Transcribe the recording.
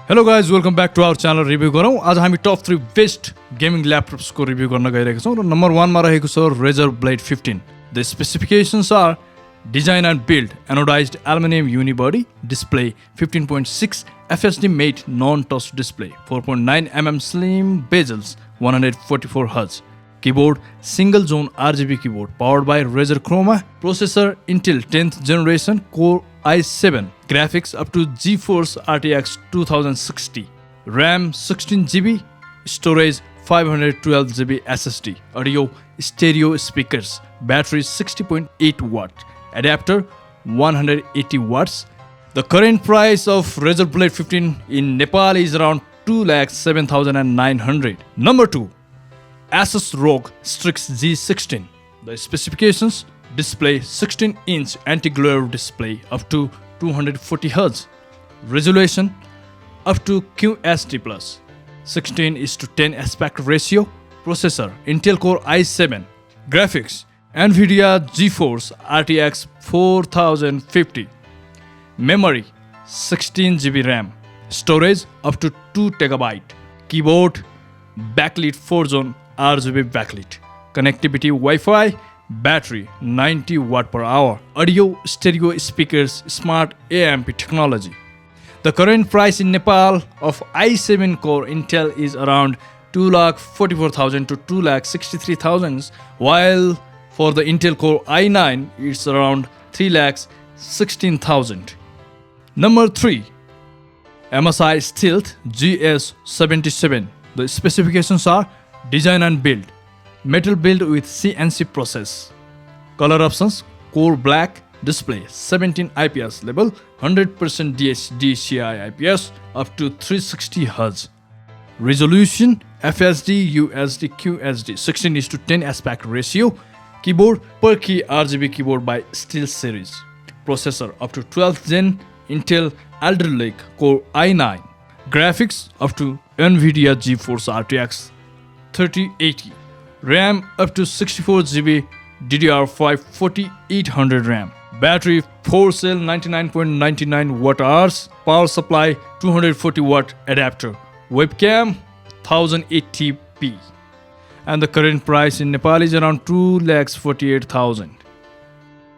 Hello guys, welcome back to our channel review गरौँ। आज हामी टप 3 बेस्ट गेमिङ ल्यापटप्स को रिभ्यू गर्न गइरहेका छौं र नम्बर 1 मा रहेको छ Razer Blade 15. The specifications are design and build anodized aluminum unibody display, 15.6 FHD made non-touch display, 4.9 mm slim bezels, 144 Hz. Keyboard single zone RGB keyboard powered by Razer Chroma. Processor Intel 10th generation Core i7. Graphics up to GeForce RTX 2060. RAM 16GB. Storage 512GB SSD. Audio stereo speakers. Battery 60.8 watt. Adapter 180 watts. The current price of Razer Blade 15 in Nepal is around 2,07,900. Number 2. Asus ROG Strix G16. The specifications: display 16-inch anti-glare display up to 240 Hz. Resolution up to QHD+. 16:10 aspect ratio. Processor Intel Core i7. Graphics Nvidia GeForce RTX 4050. Memory 16GB RAM. Storage up to 2TB. Keyboard backlit 4-zone RGB backlit. Connectivity Wi-Fi. Battery 90 watt per hour. Audio stereo speakers smart AMP technology. The current price in Nepal of i7 core Intel is around 2,44,000 to 2,63,000, while for the Intel Core i9 it's around 3,16,000. Number 3. MSI Stealth GS77. The specifications are design and build. Metal build with CNC process. Color options: core black. Display 17 IPS level, 100% DCI IPS up to 360 Hz. Resolution FHD UHD QHD, 16:10 aspect ratio. Keyboard per key RGB keyboard by Steel series. Processor up to 12th gen Intel Alder Lake Core i9. Graphics up to Nvidia GeForce RTX 3080. RAM up to 64GB DDR5 4800 RAM. Battery 4 cell 99.99 watt hours. Power supply 240 watt adapter. Webcam 1080p. And the current price in Nepal is around 2,48,000.